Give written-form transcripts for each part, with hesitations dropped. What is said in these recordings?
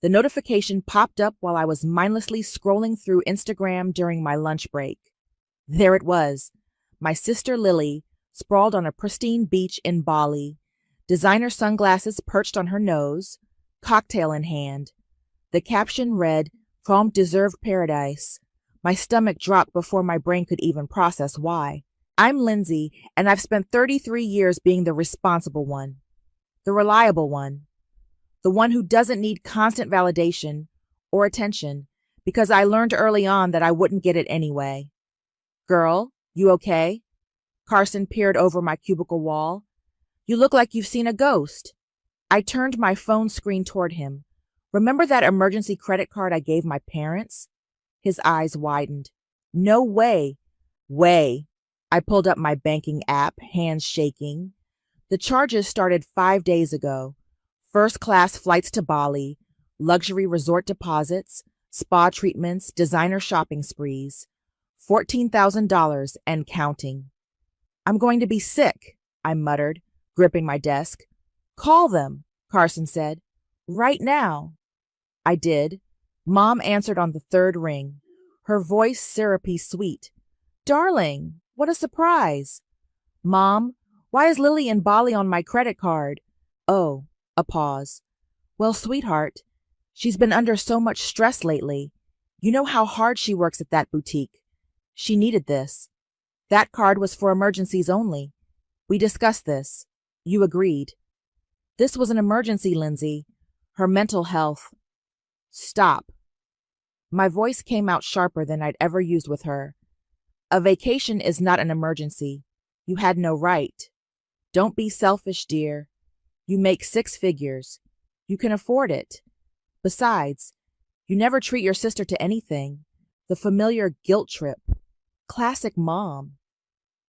The notification popped up while I was mindlessly scrolling through Instagram during my lunch break. There it was, my sister Lily, sprawled on a pristine beach in Bali, designer sunglasses perched on her nose, cocktail in hand. The caption read, "Prompt deserved paradise." My stomach dropped before my brain could even process why. I'm Lindsay, and I've spent 33 years being the responsible one, the reliable one, the one who doesn't need constant validation or attention because I learned early on that I wouldn't get it anyway. "Girl, you okay?" Carson peered over my cubicle wall. "You look like you've seen a ghost." I turned my phone screen toward him. "Remember that emergency credit card I gave my parents?" His eyes widened. "No way." "Way." I pulled up my banking app, hands shaking. The charges started 5 days ago. First-class flights to Bali, luxury resort deposits, spa treatments, designer shopping sprees. $14,000 and counting. "I'm going to be sick," I muttered, gripping my desk. "Call them," Carson said. "Right now." I did. Mom answered on the third ring, her voice syrupy sweet. "Darling, what a surprise." "Mom, why is Lily in Bali on my credit card?" "Oh," a pause. "Well, sweetheart, she's been under so much stress lately. You know how hard she works at that boutique. She needed this. That card was for emergencies only. We discussed this. You agreed." "This was an emergency, Lindsay. Her mental health." "Stop." My voice came out sharper than I'd ever used with her. "A vacation is not an emergency. You had no right. Don't be selfish, dear. You make 6 figures. You can afford it. Besides, you never treat your sister to anything. The familiar guilt trip. Classic mom."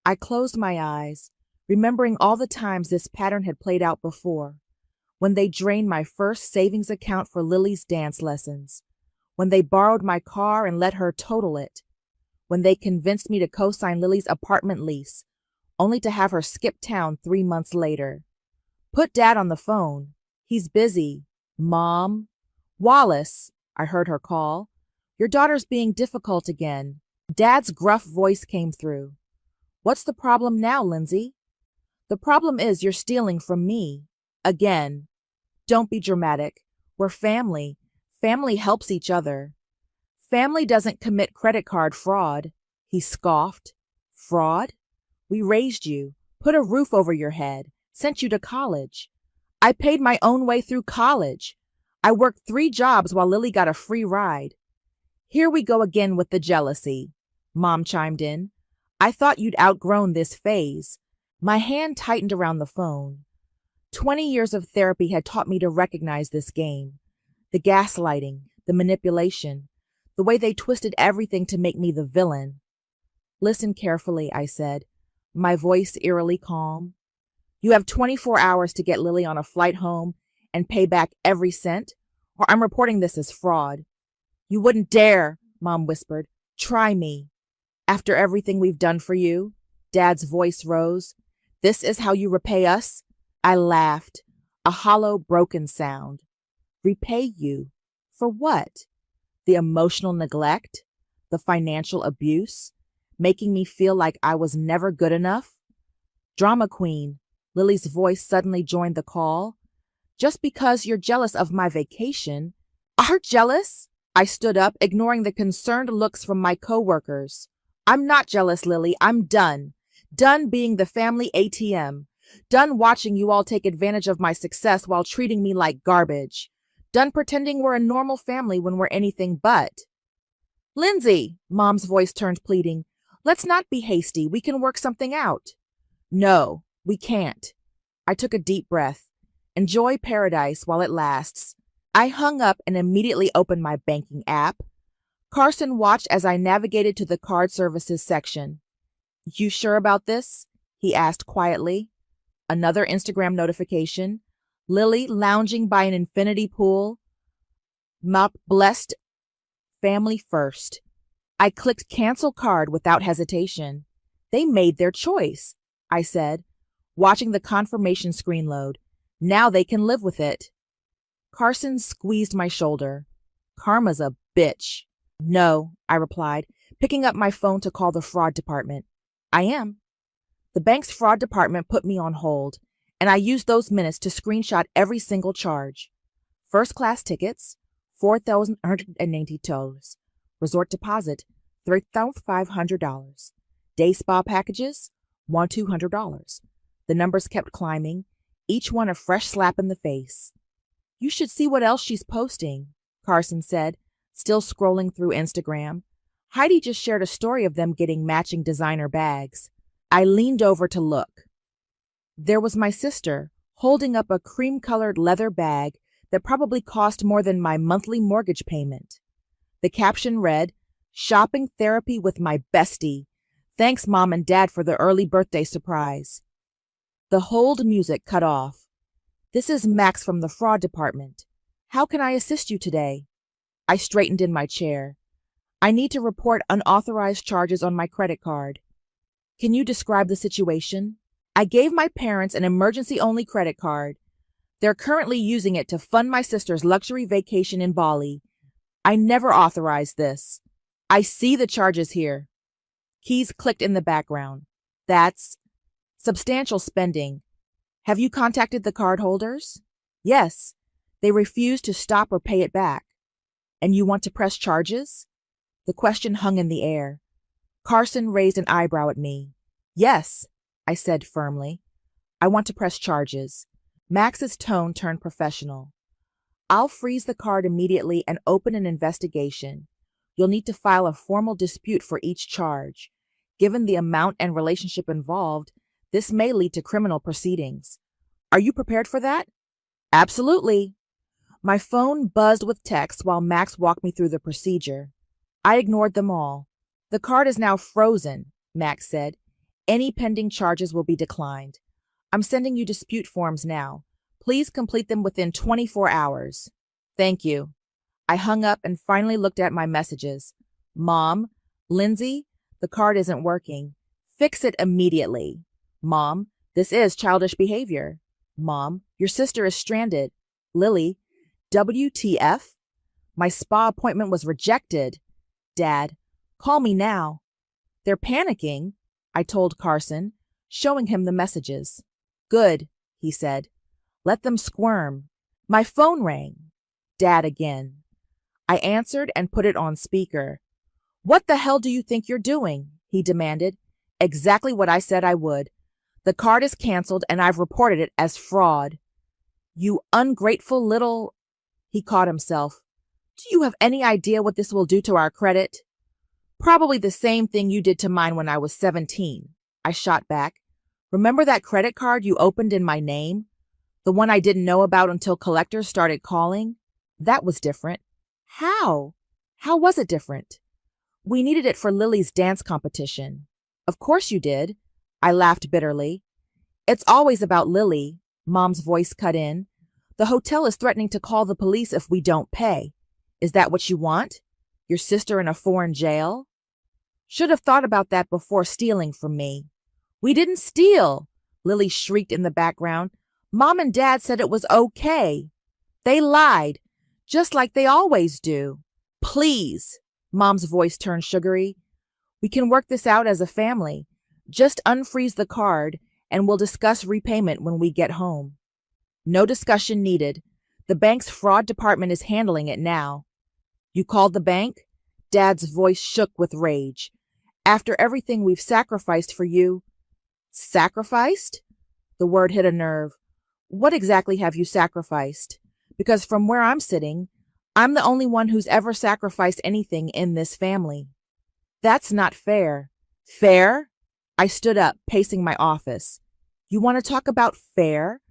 I closed my eyes, remembering all the times this pattern had played out before. When they drained my first savings account for Lily's dance lessons. When they borrowed my car and let her total it. When they convinced me to co-sign Lily's apartment lease, only to have her skip town 3 months later. "Put Dad on the phone. He's busy." "Mom?" "Wallace," I heard her call. "Your daughter's being difficult again." Dad's gruff voice came through. "What's the problem now, Lindsay?" "The problem is you're stealing from me. Again." "Don't be dramatic. We're family. Family helps each other." "Family doesn't commit credit card fraud," he scoffed. "Fraud? We raised you, put a roof over your head, sent you to college. I paid my own way through college. I worked 3 jobs while Lily got a free ride." "Here we go again with the jealousy," Mom chimed in. "I thought you'd outgrown this phase." My hand tightened around the phone. 20 years of therapy had taught me to recognize this game. The gaslighting, the manipulation, the way they twisted everything to make me the villain. "Listen carefully," I said, my voice eerily calm. "You have 24 hours to get Lily on a flight home and pay back every cent, or I'm reporting this as fraud." "You wouldn't dare," Mom whispered. "Try me." "After everything we've done for you?" Dad's voice rose. "This is how you repay us?" I laughed, a hollow, broken sound. "Repay you? For what? The emotional neglect? The financial abuse? Making me feel like I was never good enough?" "Drama queen," Lily's voice suddenly joined the call. "Just because you're jealous of my vacation." "Are jealous?" I stood up, ignoring the concerned looks from my coworkers. "I'm not jealous, Lily. I'm done. Done being the family ATM. Done watching you all take advantage of my success while treating me like garbage. Done pretending we're a normal family when we're anything but." "Lindsay," Mom's voice turned pleading, "let's not be hasty. We can work something out." "No, we can't." I took a deep breath. Enjoy paradise while it lasts. I hung up and immediately opened my banking app. Carson watched as I navigated to the card services section. "You sure about this?" he asked quietly. Another Instagram notification. Lily lounging by an infinity pool. Mop blessed. Family first. I clicked cancel card without hesitation. They made their choice, I said, watching the confirmation screen load. Now they can live with it. Carson squeezed my shoulder. Karma's a bitch. No, I replied, picking up my phone to call the fraud department. I am. The bank's fraud department put me on hold, and I used those minutes to screenshot every single charge. First-class tickets, $4,180. Resort deposit, $3,500. Day spa packages, $1,200. The numbers kept climbing, each one a fresh slap in the face. You should see what else she's posting, Carson said, still scrolling through Instagram. Heidi just shared a story of them getting matching designer bags. I leaned over to look. There was my sister, holding up a cream-colored leather bag that probably cost more than my monthly mortgage payment. The caption read, "Shopping therapy with my bestie. Thanks, Mom and Dad, for the early birthday surprise." The hold music cut off. This is Max from the fraud department. How can I assist you today? I straightened in my chair. I need to report unauthorized charges on my credit card. Can you describe the situation? I gave my parents an emergency-only credit card. They're currently using it to fund my sister's luxury vacation in Bali. I never authorized this. I see the charges here. Keys clicked in the background. That's substantial spending. Have you contacted the cardholders? Yes. They refuse to stop or pay it back. And you want to press charges? The question hung in the air. Carson raised an eyebrow at me. Yes, I said firmly. I want to press charges. Max's tone turned professional. I'll freeze the card immediately and open an investigation. You'll need to file a formal dispute for each charge. Given the amount and relationship involved, this may lead to criminal proceedings. Are you prepared for that? Absolutely. My phone buzzed with texts while Max walked me through the procedure. I ignored them all. The card is now frozen, Max said. Any pending charges will be declined. I'm sending you dispute forms now. Please complete them within 24 hours. Thank you. I hung up and finally looked at my messages. Mom, Lindsay, the card isn't working. Fix it immediately. Mom, this is childish behavior. Mom, your sister is stranded. Lily, WTF? My spa appointment was rejected. Dad, call me now. They're panicking, I told Carson, showing him the messages. Good, he said. Let them squirm. My phone rang. Dad again. I answered and put it on speaker. What the hell do you think you're doing? He demanded. Exactly what I said I would. The card is canceled and I've reported it as fraud. You ungrateful little... He caught himself. Do you have any idea what this will do to our credit? Probably the same thing you did to mine when I was 17. I shot back. Remember that credit card you opened in my name? The one I didn't know about until collectors started calling? That was different. How? How was it different? We needed it for Lily's dance competition. Of course you did. I laughed bitterly. It's always about Lily, Mom's voice cut in. The hotel is threatening to call the police if we don't pay. Is that what you want? Your sister in a foreign jail? Should have thought about that before stealing from me. We didn't steal, Lily shrieked in the background. Mom and Dad said it was okay. They lied, just like they always do. Please, Mom's voice turned sugary. We can work this out as a family. Just unfreeze the card, and we'll discuss repayment when we get home. No discussion needed. The bank's fraud department is handling it now. You called the bank? Dad's voice shook with rage. After everything we've sacrificed for you. Sacrificed? The word hit a nerve. What exactly have you sacrificed? Because from where I'm sitting, I'm the only one who's ever sacrificed anything in this family. That's not fair. Fair? I stood up, pacing my office. You want to talk about fair?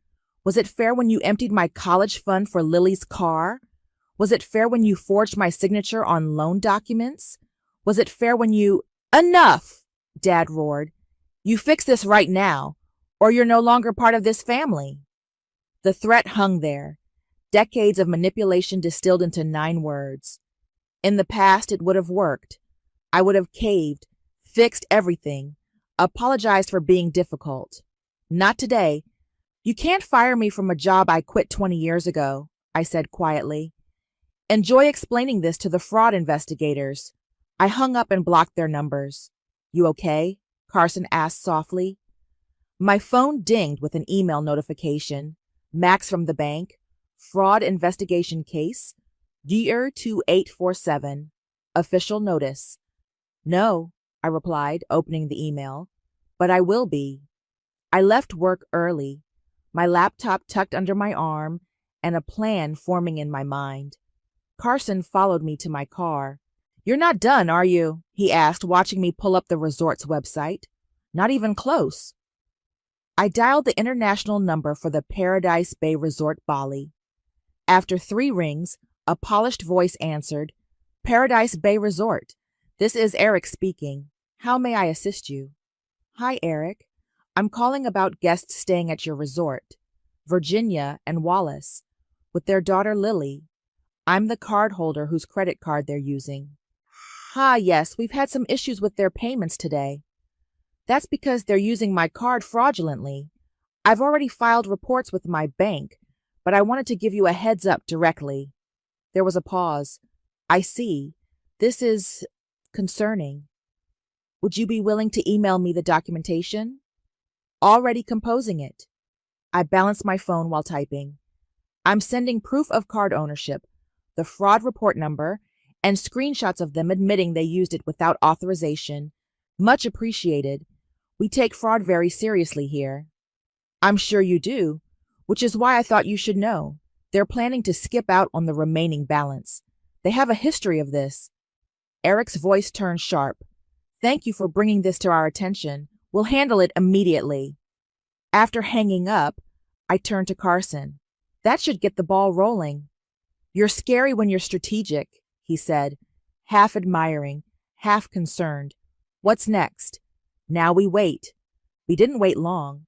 Was it fair when you emptied my college fund for Lily's car? Was it fair when you forged my signature on loan documents? Was it fair when you... Enough! Dad roared. You fix this right now, or you're no longer part of this family. The threat hung there. Decades of manipulation distilled into 9 words. In the past, it would have worked. I would have caved, fixed everything, apologized for being difficult. Not today. You can't fire me from a job I quit 20 years ago. I said quietly. Enjoy explaining this to the fraud investigators. I hung up and blocked their numbers. You okay? Carson asked softly. My phone dinged with an email notification. Max from the bank. Fraud investigation case. Dear 2847. Official notice. No, I replied, opening the email. But I will be. I left work early, my laptop tucked under my arm and a plan forming in my mind. Carson followed me to my car. You're not done, are you? He asked, watching me pull up the resort's website. Not even close. I dialed the international number for the Paradise Bay Resort Bali. After 3 rings, a polished voice answered, Paradise Bay Resort. This is Eric speaking. How may I assist you? Hi, Eric. I'm calling about guests staying at your resort, Virginia and Wallace, with their daughter Lily. I'm the card holder whose credit card they're using. Yes, we've had some issues with their payments today. That's because they're using my card fraudulently. I've already filed reports with my bank, but I wanted to give you a heads up directly. There was a pause. I see. This is concerning. Would you be willing to email me the documentation? Already composing it. I balanced my phone while typing. I'm sending proof of card ownership, the fraud report number, and screenshots of them admitting they used it without authorization. Much appreciated. We take fraud very seriously here. I'm sure you do, which is why I thought you should know. They're planning to skip out on the remaining balance. They have a history of this. Eric's voice turned sharp. Thank you for bringing this to our attention. We'll handle it immediately. After hanging up, I turned to Carson. That should get the ball rolling. You're scary when you're strategic, he said, half admiring, half concerned. What's next? Now we wait. We didn't wait long.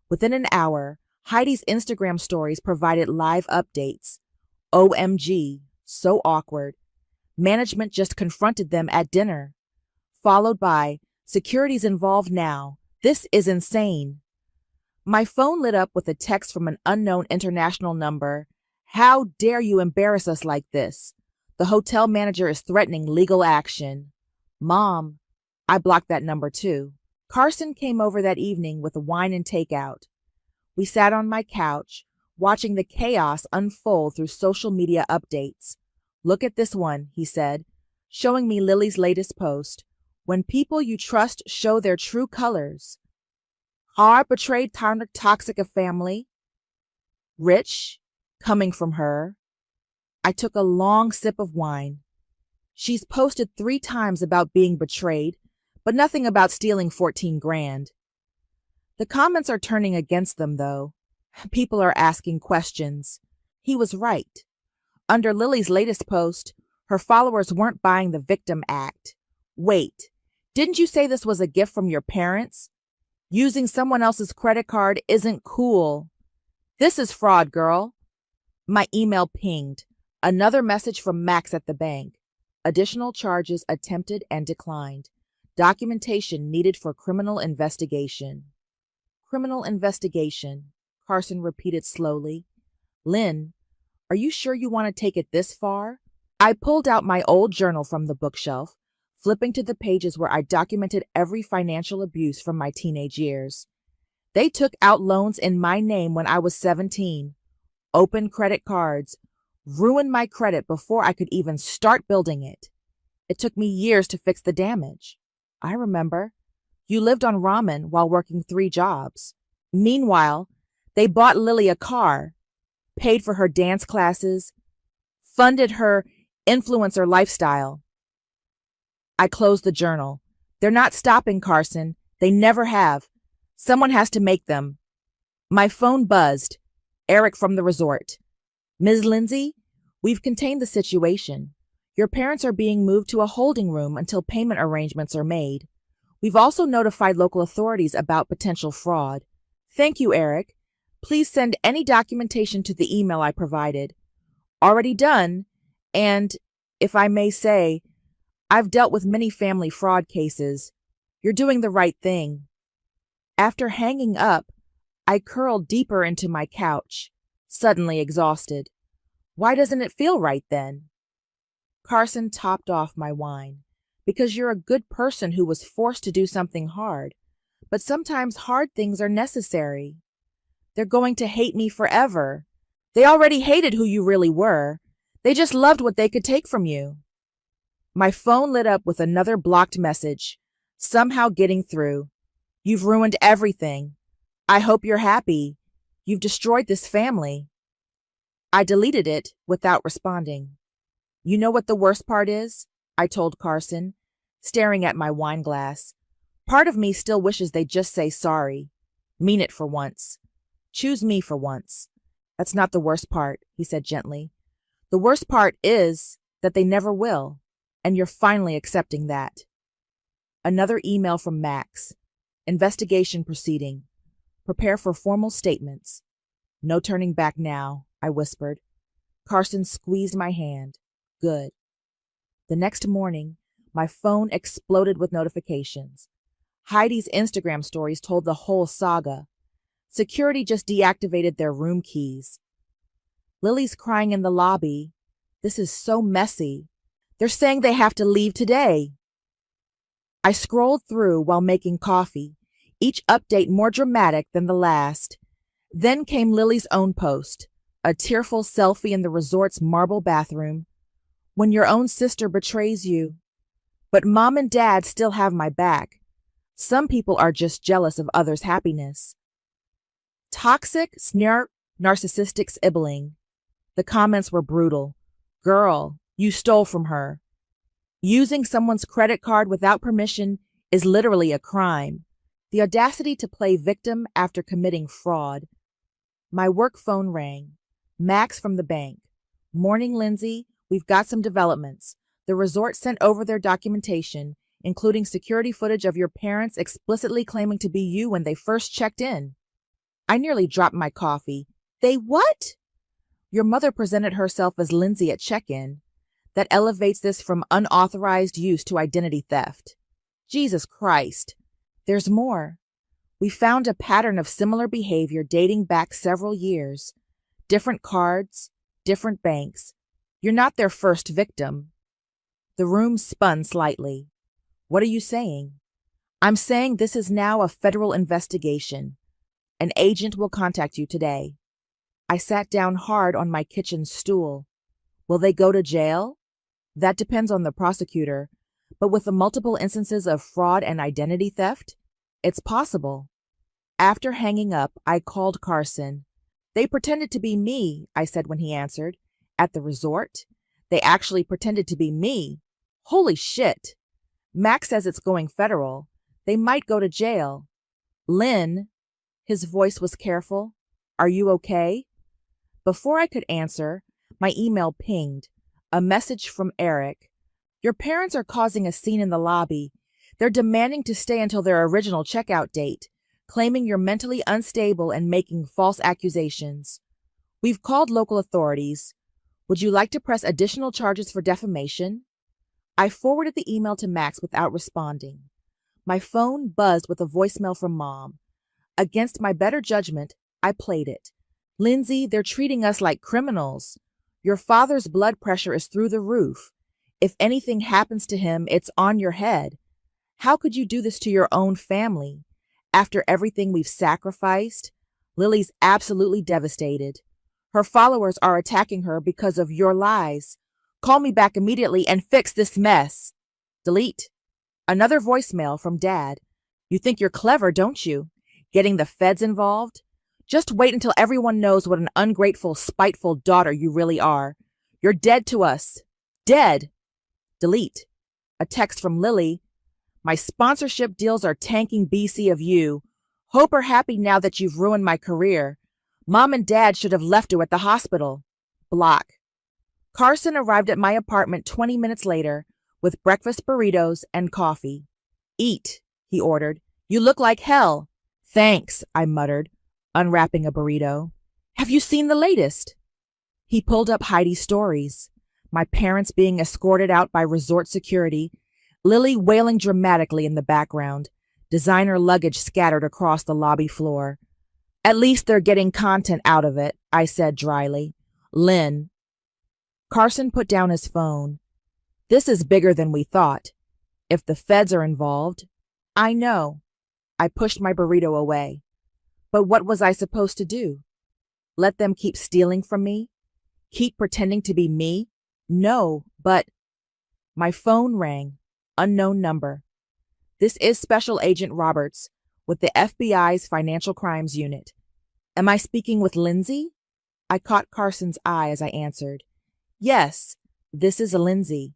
Within an hour, Heidi's Instagram stories provided live updates. OMG, so awkward. Management just confronted them at dinner. Followed by, security's involved now. This is insane. My phone lit up with a text from an unknown international number. How dare you embarrass us like this? The hotel manager is threatening legal action. Mom, I blocked that number too. Carson came over that evening with wine and takeout. We sat on my couch, watching the chaos unfold through social media updates. Look at this one, he said, showing me Lily's latest post. When people you trust show their true colors. Hard betrayed toxic a family. Rich, coming from her. I took a long sip of wine. She's posted 3 times about being betrayed, but nothing about stealing 14 grand. The comments are turning against them, though. People are asking questions. He was right. Under Lily's latest post, her followers weren't buying the victim act. Wait, didn't you say this was a gift from your parents? Using someone else's credit card isn't cool. This is fraud, girl. My email pinged. Another message from Max at the bank. Additional charges attempted and declined. Documentation needed for criminal investigation. Criminal investigation, Carson repeated slowly. Lynn, are you sure you want to take it this far? I pulled out my old journal from the bookshelf, flipping to the pages where I documented every financial abuse from my teenage years. They took out loans in my name when I was 17, opened credit cards, ruined my credit before I could even start building it. It took me years to fix the damage. I remember. You lived on ramen while working 3 jobs. Meanwhile, they bought Lily a car, paid for her dance classes, funded her influencer lifestyle. I closed the journal. They're not stopping, Carson. They never have. Someone has to make them. My phone buzzed. Eric from the resort. Ms. Lindsay, we've contained the situation. Your parents are being moved to a holding room until payment arrangements are made. We've also notified local authorities about potential fraud. Thank you, Eric. Please send any documentation to the email I provided. Already done, and, if I may say, I've dealt with many family fraud cases. You're doing the right thing. After hanging up, I curled deeper into my couch, suddenly exhausted. Why doesn't it feel right then? Carson topped off my wine. Because you're a good person who was forced to do something hard. But sometimes hard things are necessary. They're going to hate me forever. They already hated who you really were. They just loved what they could take from you. My phone lit up with another blocked message, somehow getting through. You've ruined everything. I hope you're happy. You've destroyed this family. I deleted it without responding. You know what the worst part is? I told Carson, staring at my wine glass. Part of me still wishes they'd just say sorry. Mean it for once. Choose me for once. That's not the worst part, he said gently. The worst part is that they never will, and you're finally accepting that. Another email from Max. Investigation proceeding. Prepare for formal statements. No turning back now, I whispered. Carson squeezed my hand. Good. The next morning, my phone exploded with notifications. Heidi's Instagram stories told the whole saga. Security just deactivated their room keys. Lily's crying in the lobby. This is so messy. They're saying they have to leave today. I scrolled through while making coffee, each update more dramatic than the last. Then came Lily's own post, a tearful selfie in the resort's marble bathroom. When your own sister betrays you. But Mom and Dad still have my back. Some people are just jealous of others' happiness. Toxic, narcissistic sibling. The comments were brutal. Girl, you stole from her. Using someone's credit card without permission is literally a crime. The audacity to play victim after committing fraud. My work phone rang. Max from the bank. Morning, Lindsay. We've got some developments. The resort sent over their documentation, including security footage of your parents explicitly claiming to be you when they first checked in. I nearly dropped my coffee. They what? Your mother presented herself as Lindsay at check-in. That elevates this from unauthorized use to identity theft. Jesus Christ. There's more. We found a pattern of similar behavior dating back several years. Different cards, different banks. You're not their first victim. The room spun slightly. What are you saying? I'm saying this is now a federal investigation. An agent will contact you today. I sat down hard on my kitchen stool. Will they go to jail? That depends on the prosecutor, but with the multiple instances of fraud and identity theft, it's possible. After hanging up, I called Carson. They pretended to be me, I said when he answered. At the resort? They actually pretended to be me. Holy shit. Max says it's going federal. They might go to jail. Lynn, his voice was careful. Are you okay? Before I could answer, my email pinged. A message from Eric. Your parents are causing a scene in the lobby. They're demanding to stay until their original checkout date, claiming you're mentally unstable and making false accusations. We've called local authorities. Would you like to press additional charges for defamation? I forwarded the email to Max without responding. My phone buzzed with a voicemail from Mom. Against my better judgment, I played it. Lindsay, they're treating us like criminals. Your father's blood pressure is through the roof. If anything happens to him, it's on your head. How could you do this to your own family? After everything we've sacrificed, Lily's absolutely devastated. Her followers are attacking her because of your lies. Call me back immediately and fix this mess. Delete. Another voicemail from Dad. You think you're clever, don't you? Getting the feds involved? Just wait until everyone knows what an ungrateful, spiteful daughter you really are. You're dead to us. Dead. Delete. A text from Lily. My sponsorship deals are tanking BC of you. Hope are happy now that you've ruined my career. Mom and Dad should have left you at the hospital. Block. Carson arrived at my apartment 20 minutes later with breakfast burritos and coffee. Eat, he ordered. You look like hell. Thanks, I muttered, unwrapping a burrito. Have you seen the latest? He pulled up Heidi's stories. My parents being escorted out by resort security, Lily wailing dramatically in the background, designer luggage scattered across the lobby floor. At least they're getting content out of it, I said dryly. Lynn, Carson put down his phone. This is bigger than we thought. If the feds are involved. I know. I pushed my burrito away. But what was I supposed to do? Let them keep stealing from me? Keep pretending to be me? No, but... My phone rang. Unknown number. This is Special Agent Roberts with the FBI's Financial Crimes Unit. Am I speaking with Lindsay? I caught Carson's eye as I answered. Yes, this is Lindsay.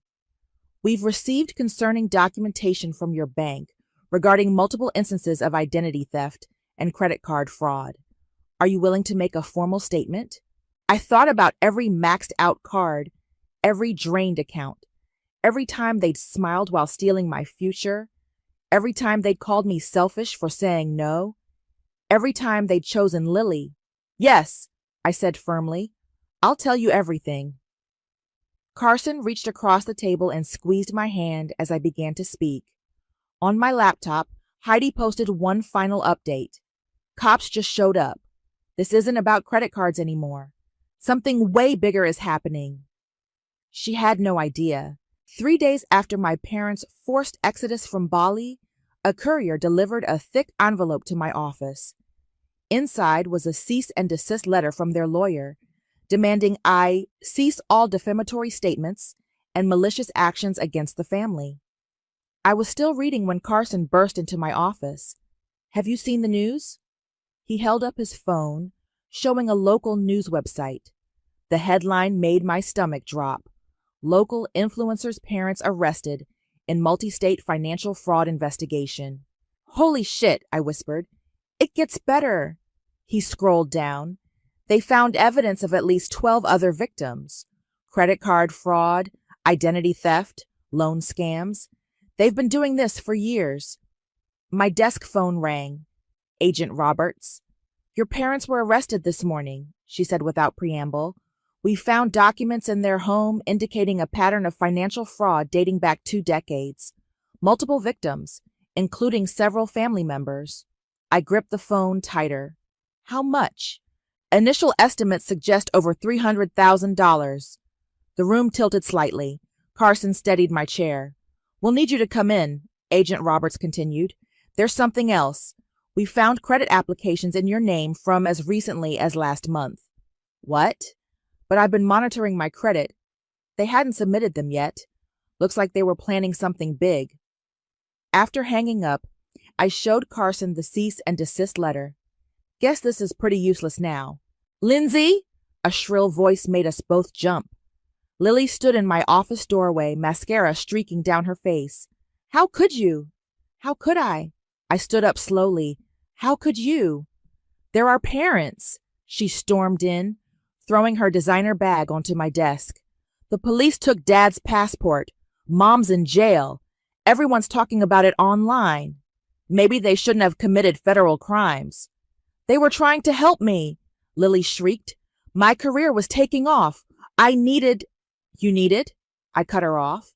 We've received concerning documentation from your bank regarding multiple instances of identity theft and credit card fraud. Are you willing to make a formal statement? I thought about every maxed out card, every drained account, every time they'd smiled while stealing my future, every time they'd called me selfish for saying no, every time they'd chosen Lily. Yes, I said firmly. I'll tell you everything. Carson reached across the table and squeezed my hand as I began to speak. On my laptop, Heidi posted one final update. Cops just showed up. This isn't about credit cards anymore. Something way bigger is happening. She had no idea. 3 days after my parents' forced exodus from Bali, a courier delivered a thick envelope to my office. Inside was a cease and desist letter from their lawyer, demanding I cease all defamatory statements and malicious actions against the family. I was still reading when Carson burst into my office. Have you seen the news? He held up his phone, showing a local news website. The headline made my stomach drop. Local influencers' parents arrested in multi-state financial fraud investigation. Holy shit, I whispered. It gets better. He scrolled down. They found evidence of at least 12 other victims. Credit card fraud, identity theft, loan scams. They've been doing this for years. My desk phone rang. Agent Roberts. Your parents were arrested this morning, she said without preamble. We found documents in their home indicating a pattern of financial fraud dating back 2 decades. Multiple victims, including several family members. I gripped the phone tighter. How much? Initial estimates suggest over $300,000. The room tilted slightly. Carson steadied my chair. We'll need you to come in, Agent Roberts continued. There's something else. We found credit applications in your name from as recently as last month. What? But I've been monitoring my credit. They hadn't submitted them yet. Looks like they were planning something big. After hanging up, I showed Carson the cease and desist letter. Guess this is pretty useless now. Lindsay! A shrill voice made us both jump. Lily stood in my office doorway, mascara streaking down her face. How could you? How could I? I stood up slowly. How could you? They're our parents. She stormed in, throwing her designer bag onto my desk. The police took Dad's passport. Mom's in jail. Everyone's talking about it online. Maybe they shouldn't have committed federal crimes. They were trying to help me, Lily shrieked. My career was taking off. I needed... You needed? I cut her off.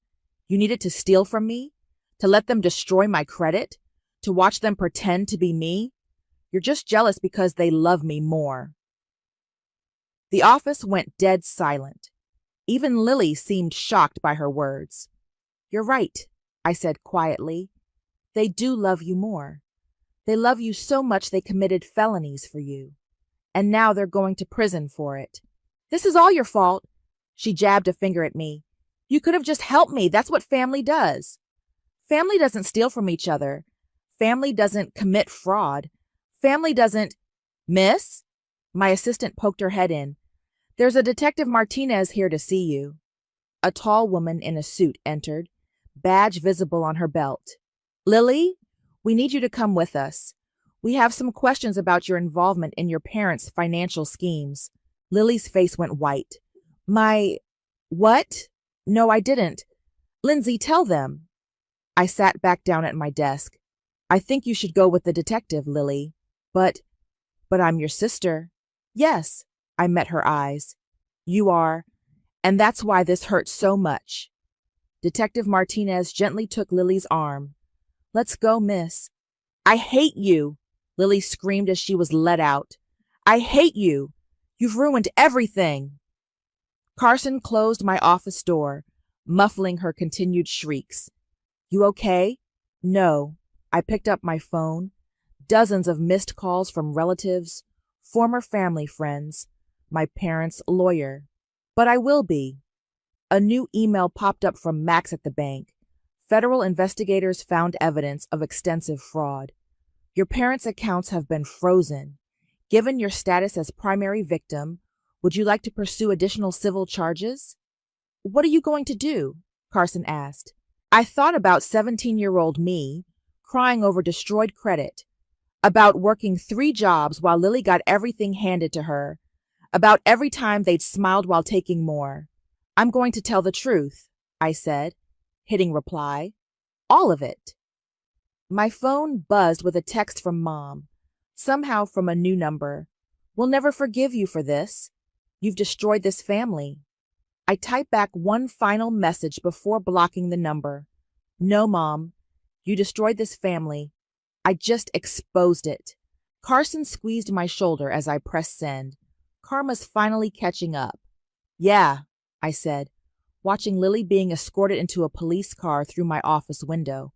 You needed to steal from me? To let them destroy my credit? To watch them pretend to be me? You're just jealous because they love me more. The office went dead silent. Even Lily seemed shocked by her words. You're right, I said quietly. They do love you more. They love you so much they committed felonies for you. And now they're going to prison for it. This is all your fault. She jabbed a finger at me. You could have just helped me. That's what family does. Family doesn't steal from each other. Family doesn't commit fraud. Family doesn't... Miss? My assistant poked her head in. There's a Detective Martinez here to see you. A tall woman in a suit entered, badge visible on her belt. Lily, we need you to come with us. We have some questions about your involvement in your parents' financial schemes. Lily's face went white. What? No, I didn't. Lindsay, tell them. I sat back down at my desk. I think you should go with the detective, Lily. But I'm your sister. Yes, I met her eyes. You are, and that's why this hurts so much. Detective Martinez gently took Lily's arm. Let's go, miss. I hate you, Lily screamed as she was let out. I hate you. You've ruined everything. Carson closed my office door, muffling her continued shrieks. You okay? No. I picked up my phone. Dozens of missed calls from relatives, former family friends, my parents' lawyer. But I will be. A new email popped up from Max at the bank. Federal investigators found evidence of extensive fraud. Your parents' accounts have been frozen. Given your status as primary victim, would you like to pursue additional civil charges? What are you going to do? Carson asked. I thought about 17-year-old me, crying over destroyed credit, about working 3 jobs while Lily got everything handed to her, about every time they'd smiled while taking more. I'm going to tell the truth, I said, hitting reply. All of it. My phone buzzed with a text from Mom, somehow from a new number. We'll never forgive you for this. You've destroyed this family. I typed back one final message before blocking the number. No, Mom. You destroyed this family. I just exposed it. Carson squeezed my shoulder as I pressed send. Karma's finally catching up. Yeah, I said, watching Lily being escorted into a police car through my office window.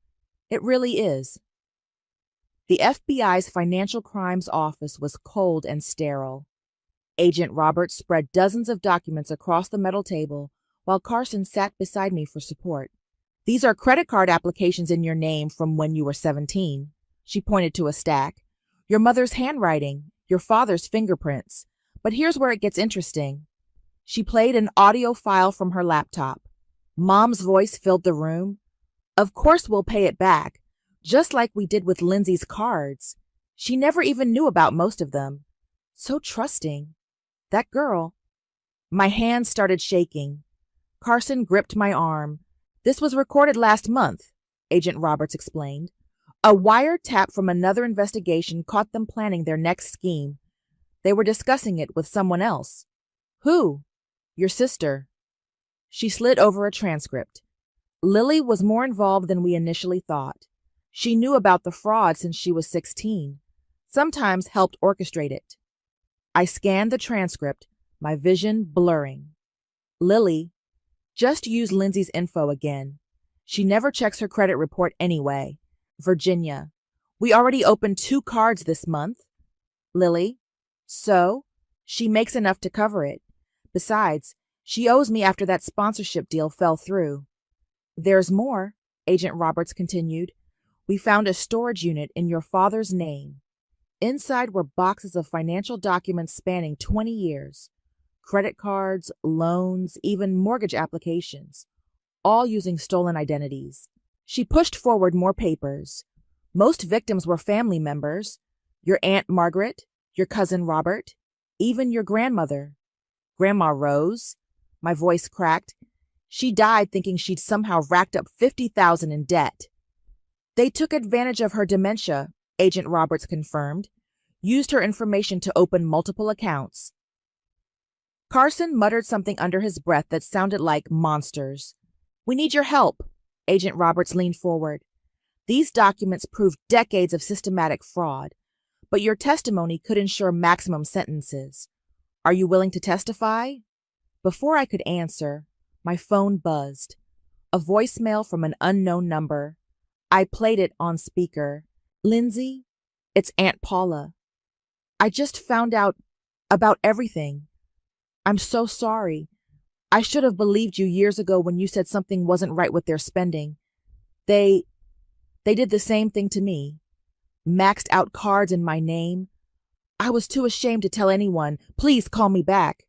It really is. The FBI's Financial Crimes Office was cold and sterile. Agent Roberts spread dozens of documents across the metal table while Carson sat beside me for support. These are credit card applications in your name from when you were 17. She pointed to a stack. Your mother's handwriting, your father's fingerprints. But here's where it gets interesting. She played an audio file from her laptop. Mom's voice filled the room. Of course we'll pay it back, just like we did with Lindsay's cards. She never even knew about most of them. So trusting. That girl. My hands started shaking. Carson gripped my arm. This was recorded last month, Agent Roberts explained. A wiretap from another investigation caught them planning their next scheme. They were discussing it with someone else. Who? Your sister. She slid over a transcript. Lily was more involved than we initially thought. She knew about the fraud since she was 16, sometimes helped orchestrate it. I scanned the transcript, my vision blurring. Lily, just use Lindsay's info again. She never checks her credit report anyway. Virginia, we already opened 2 cards this month. Lily, so? She makes enough to cover it. Besides, she owes me after that sponsorship deal fell through. There's more, Agent Roberts continued. We found a storage unit in your father's name. Inside were boxes of financial documents spanning 20 years. Credit cards, loans, even mortgage applications, all using stolen identities. She pushed forward more papers. Most victims were family members. Your Aunt Margaret, your cousin Robert, even your grandmother. Grandma Rose. My voice cracked. She died thinking she'd somehow racked up $50,000 in debt. They took advantage of her dementia, Agent Roberts confirmed, used her information to open multiple accounts. Carson muttered something under his breath that sounded like monsters. We need your help. Agent Roberts leaned forward. These documents prove decades of systematic fraud, but your testimony could ensure maximum sentences. Are you willing to testify? Before I could answer, my phone buzzed. A voicemail from an unknown number. I played it on speaker. Lindsay, it's Aunt Paula. I just found out about everything. I'm so sorry. I should have believed you years ago when you said something wasn't right with their spending. They did the same thing to me. Maxed out cards in my name. I was too ashamed to tell anyone. Please call me back.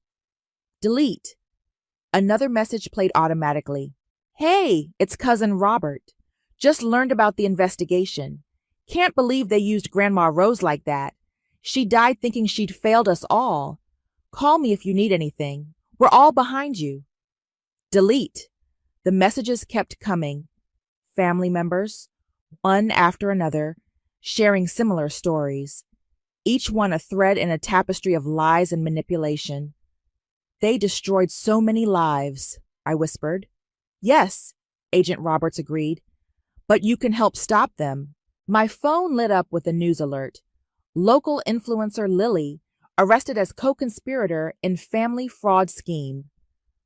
Delete. Another message played automatically. Hey, it's Cousin Robert. Just learned about the investigation. Can't believe they used Grandma Rose like that. She died thinking she'd failed us all. Call me if you need anything. We're all behind you. Delete. The messages kept coming. Family members, one after another, sharing similar stories. Each one a thread in a tapestry of lies and manipulation. They destroyed so many lives, I whispered. Yes, Agent Roberts agreed. But you can help stop them. My phone lit up with a news alert. Local influencer Lily arrested as co-conspirator in family fraud scheme.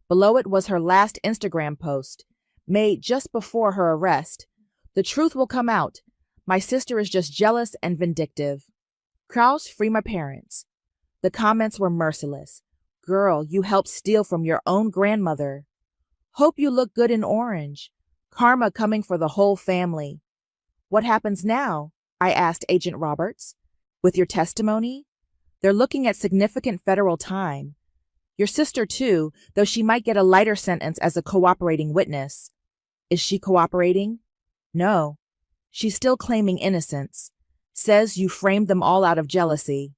Below it was her last Instagram post, made just before her arrest. The truth will come out. My sister is just jealous and vindictive. Kraus, free my parents. The comments were merciless. Girl, you helped steal from your own grandmother. Hope you look good in orange. Karma coming for the whole family. What happens now? I asked Agent Roberts. With your testimony? They're looking at significant federal time. Your sister, too, though she might get a lighter sentence as a cooperating witness. Is she cooperating? No. She's still claiming innocence. Says you framed them all out of jealousy.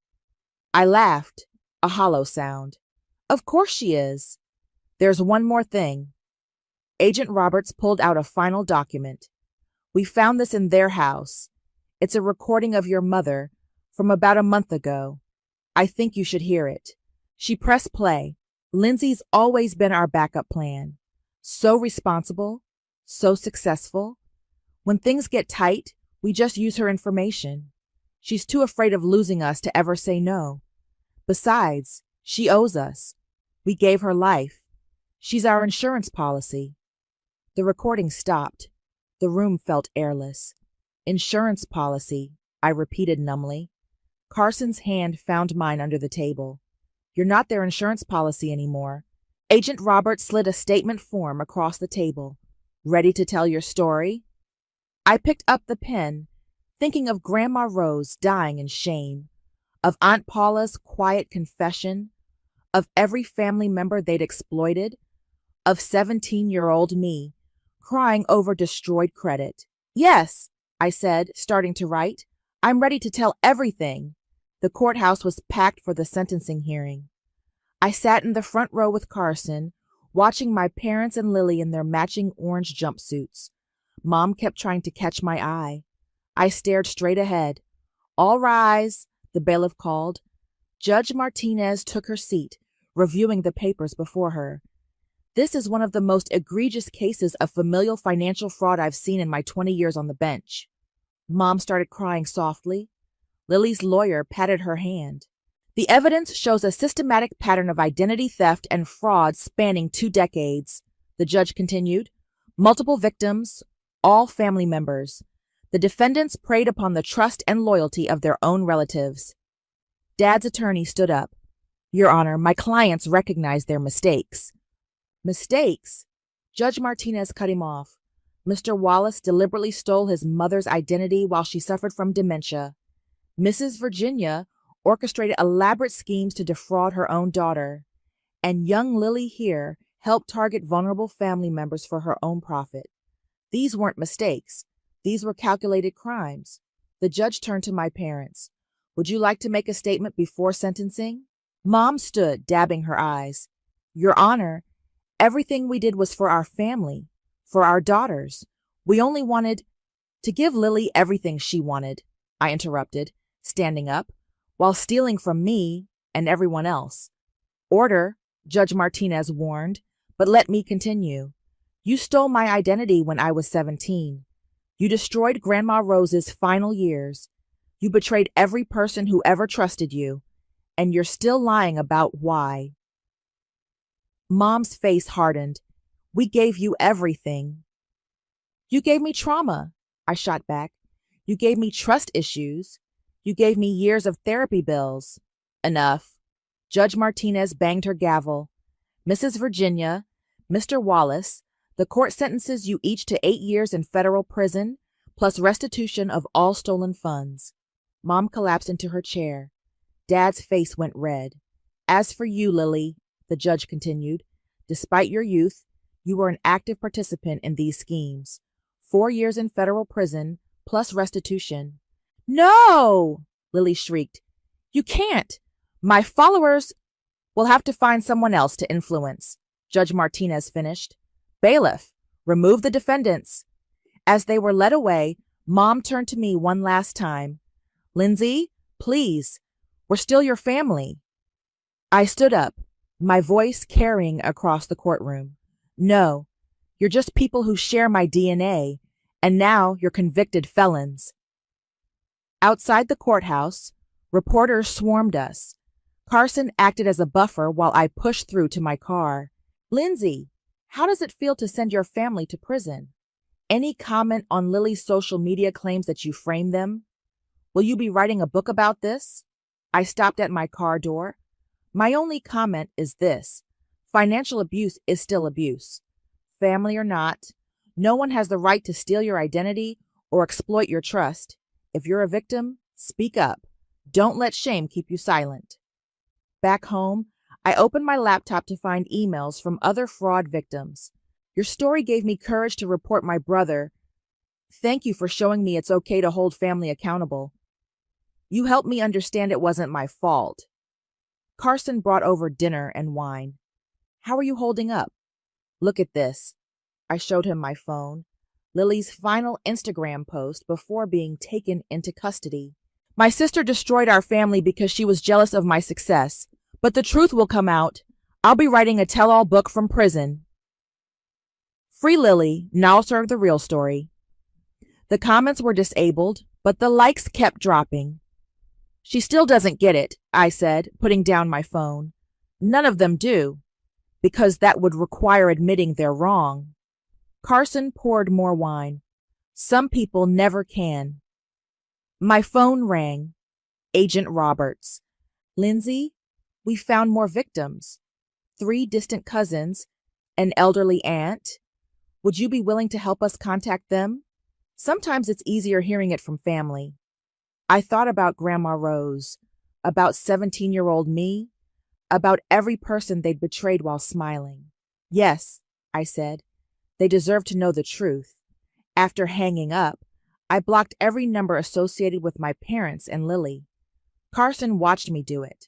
I laughed, a hollow sound. Of course she is. There's one more thing. Agent Roberts pulled out a final document. We found this in their house. It's a recording of your mother from about a month ago. I think you should hear it. She pressed play. Lindsay's always been our backup plan. So responsible, so successful. When things get tight, we just use her information. She's too afraid of losing us to ever say no. Besides, she owes us. We gave her life. She's our insurance policy. The recording stopped. The room felt airless. Insurance policy, I repeated numbly. Carson's hand found mine under the table. You're not their insurance policy anymore. Agent Roberts slid a statement form across the table. Ready to tell your story? I picked up the pen, thinking of Grandma Rose dying in shame, of Aunt Paula's quiet confession, of every family member they'd exploited, of 17-year-old me, crying over destroyed credit. Yes, I said, starting to write. I'm ready to tell everything. The courthouse was packed for the sentencing hearing. I sat in the front row with Carson, watching my parents and Lily in their matching orange jumpsuits. Mom kept trying to catch my eye. I stared straight ahead. All rise, the bailiff called. Judge Martinez took her seat, reviewing the papers before her. This is one of the most egregious cases of familial financial fraud I've seen in my 20 years on the bench. Mom started crying softly. Lily's lawyer patted her hand. The evidence shows a systematic pattern of identity theft and fraud spanning 2 decades, the judge continued. Multiple victims, all family members. The defendants preyed upon the trust and loyalty of their own relatives. Dad's attorney stood up. Your Honor, my clients recognize their mistakes. Mistakes? Judge Martinez cut him off. Mr. Wallace deliberately stole his mother's identity while she suffered from dementia. Mrs. Virginia orchestrated elaborate schemes to defraud her own daughter. And young Lily here helped target vulnerable family members for her own profit. These weren't mistakes. These were calculated crimes. The judge turned to my parents. Would you like to make a statement before sentencing? Mom stood, dabbing her eyes. Your Honor, everything we did was for our family, for our daughters. We only wanted to give Lily everything she wanted, I interrupted, standing up, while stealing from me and everyone else. Order, Judge Martinez warned, but let me continue. You stole my identity when I was 17. You destroyed Grandma Rose's final years. You betrayed every person who ever trusted you, and you're still lying about why. Mom's face hardened. We gave you everything. You gave me trauma, I shot back. You gave me trust issues. You gave me years of therapy bills. Enough. Judge Martinez banged her gavel. Mrs. Virginia, Mr. Wallace, the court sentences you each to 8 years in federal prison, plus restitution of all stolen funds. Mom collapsed into her chair. Dad's face went red. As for you, Lily, the judge continued, despite your youth, you were an active participant in these schemes. 4 years in federal prison, plus restitution. No! Lily shrieked. You can't. My followers will have to find someone else to influence, Judge Martinez finished. Bailiff, remove the defendants. As they were led away, Mom turned to me one last time. Lindsay, please, we're still your family. I stood up, my voice carrying across the courtroom. No, you're just people who share my DNA, and now you're convicted felons. Outside the courthouse, reporters swarmed us. Carson acted as a buffer while I pushed through to my car. Lindsay, how does it feel to send your family to prison? Any comment on Lily's social media claims that you framed them? Will you be writing a book about this? I stopped at my car door. My only comment is this: financial abuse is still abuse. Family or not, no one has the right to steal your identity or exploit your trust. If you're a victim, speak up. Don't let shame keep you silent. Back home, I opened my laptop to find emails from other fraud victims. Your story gave me courage to report my brother. Thank you for showing me it's okay to hold family accountable. You helped me understand it wasn't my fault. Carson brought over dinner and wine. How are you holding up? Look at this. I showed him my phone. Lily's final Instagram post before being taken into custody. My sister destroyed our family because she was jealous of my success, but the truth will come out. I'll be writing a tell-all book from prison. Free Lily, now serve the real story. The comments were disabled, but the likes kept dropping. She still doesn't get it, I said, putting down my phone. None of them do, because that would require admitting they're wrong. Carson poured more wine. Some people never can. My phone rang. Agent Roberts. Lindsay, we found more victims. 3 distant cousins, an elderly aunt. Would you be willing to help us contact them? Sometimes it's easier hearing it from family. I thought about Grandma Rose, about 17-year-old me, about every person they'd betrayed while smiling. Yes, I said, they deserve to know the truth. After hanging up, I blocked every number associated with my parents and Lily. Carson watched me do it.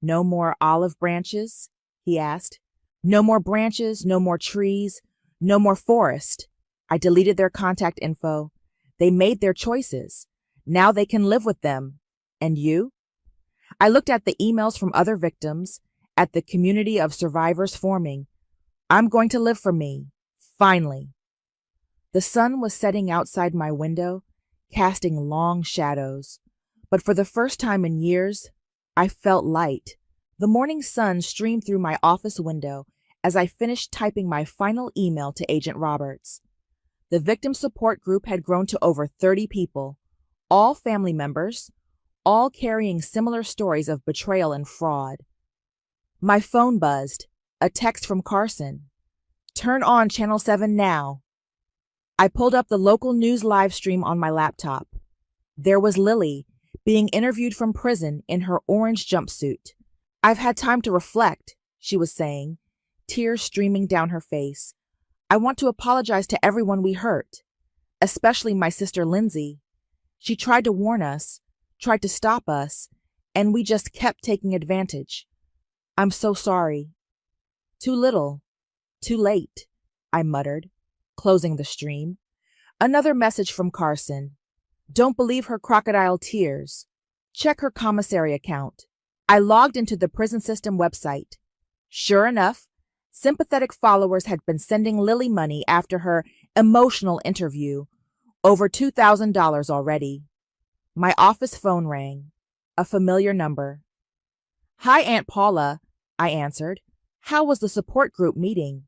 No more olive branches? He asked. No more branches, no more trees, no more forest. I deleted their contact info. They made their choices. Now they can live with them. And you? I looked at the emails from other victims, at the community of survivors forming. I'm going to live for me. Finally. The sun was setting outside my window, casting long shadows. But for the first time in years, I felt light. The morning sun streamed through my office window as I finished typing my final email to Agent Roberts. The victim support group had grown to over 30 people, all family members, all carrying similar stories of betrayal and fraud. My phone buzzed, a text from Carson. Turn on Channel 7 now. I pulled up the local news live stream on my laptop. There was Lily, being interviewed from prison in her orange jumpsuit. I've had time to reflect, she was saying, tears streaming down her face. I want to apologize to everyone we hurt, especially my sister Lindsay. She tried to warn us, tried to stop us, and we just kept taking advantage. I'm so sorry. Too little, too late, I muttered, closing the stream. Another message from Carson. Don't believe her crocodile tears. Check her commissary account. I logged into the prison system website. Sure enough, sympathetic followers had been sending Lily money after her emotional interview. Over $2,000 already. My office phone rang. A familiar number. Hi, Aunt Paula, I answered. How was the support group meeting?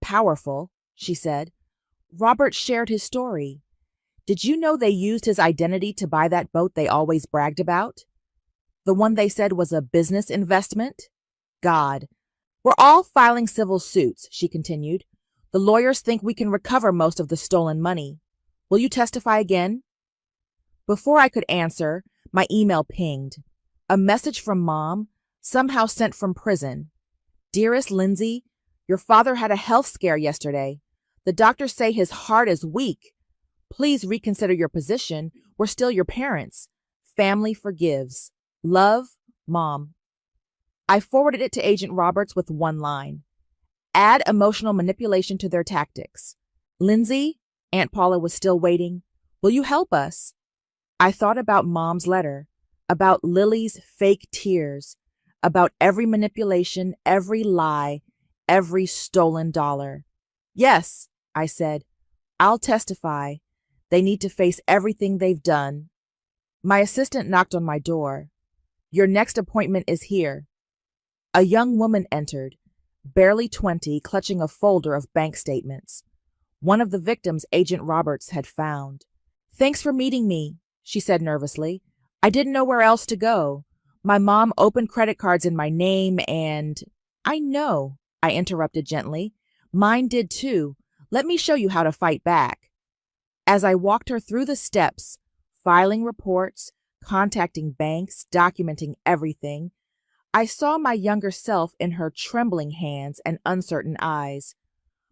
Powerful, she said. Robert shared his story. Did you know they used his identity to buy that boat they always bragged about? The one they said was a business investment? God. We're all filing civil suits, she continued. The lawyers think we can recover most of the stolen money. Will you testify again? Before I could answer, my email pinged. A message from Mom, somehow sent from prison. Dearest Lindsay, your father had a health scare yesterday. The doctors say his heart is weak. Please reconsider your position. We're still your parents. Family forgives. Love, Mom. I forwarded it to Agent Roberts with one line. Add emotional manipulation to their tactics. Lindsay, Aunt Paula was still waiting. Will you help us? I thought about Mom's letter, about Lily's fake tears, about every manipulation, every lie, every stolen dollar. Yes, I said. I'll testify. They need to face everything they've done. My assistant knocked on my door. Your next appointment is here. A young woman entered, barely 20, clutching a folder of bank statements. One of the victims Agent Roberts had found. "Thanks for meeting me," she said nervously. "I didn't know where else to go. My mom opened credit cards in my name and—" "I know," I interrupted gently. "Mine did too. Let me show you how to fight back." As I walked her through the steps, filing reports, contacting banks, documenting everything, I saw my younger self in her trembling hands and uncertain eyes.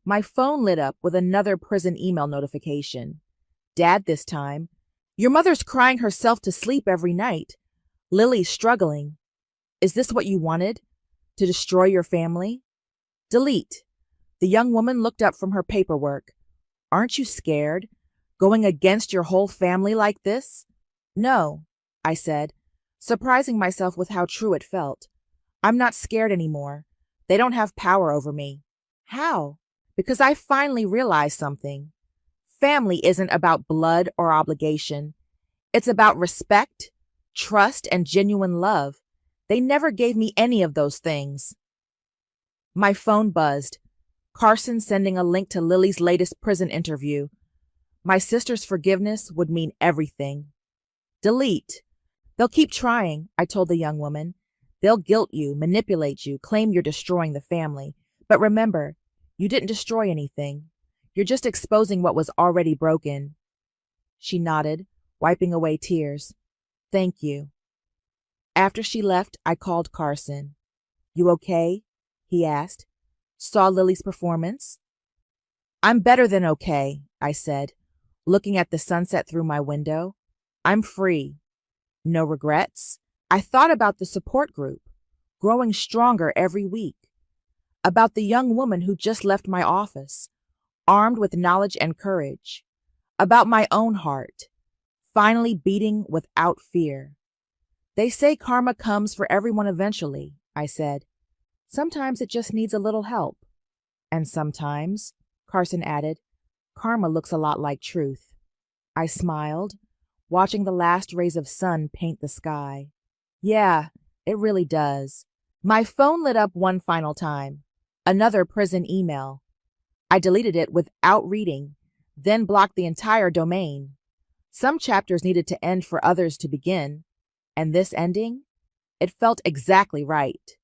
My phone lit up with another prison email notification. Dad this time. "Your mother's crying herself to sleep every night. Lily's struggling. Is this what you wanted? To destroy your family?" "Delete." The young woman looked up from her paperwork. "Aren't you scared? Going against your whole family like this?" "No," I said, surprising myself with how true it felt. "I'm not scared anymore. They don't have power over me." "How?" "Because I finally realized something. Family isn't about blood or obligation. It's about respect, trust, and genuine love. They never gave me any of those things." My phone buzzed. Carson sending a link to Lily's latest prison interview. My sister's forgiveness would mean everything. "Delete." "They'll keep trying," I told the young woman. "They'll guilt you, manipulate you, claim you're destroying the family. But remember, you didn't destroy anything. You're just exposing what was already broken." She nodded, wiping away tears. "Thank you." After she left, I called Carson. "You okay?" he asked. "Saw Lily's performance?" "I'm better than okay," I said, looking at the sunset through my window. "I'm free. No regrets." I thought about the support group, growing stronger every week. About the young woman who just left my office, armed with knowledge and courage. About my own heart, finally beating without fear. "They say karma comes for everyone eventually," I said. "Sometimes it just needs a little help." "And sometimes," Carson added, "karma looks a lot like truth." I smiled, watching the last rays of sun paint the sky. "Yeah, it really does." My phone lit up one final time. Another prison email. I deleted it without reading, then blocked the entire domain. Some chapters needed to end for others to begin, and this ending? It felt exactly right.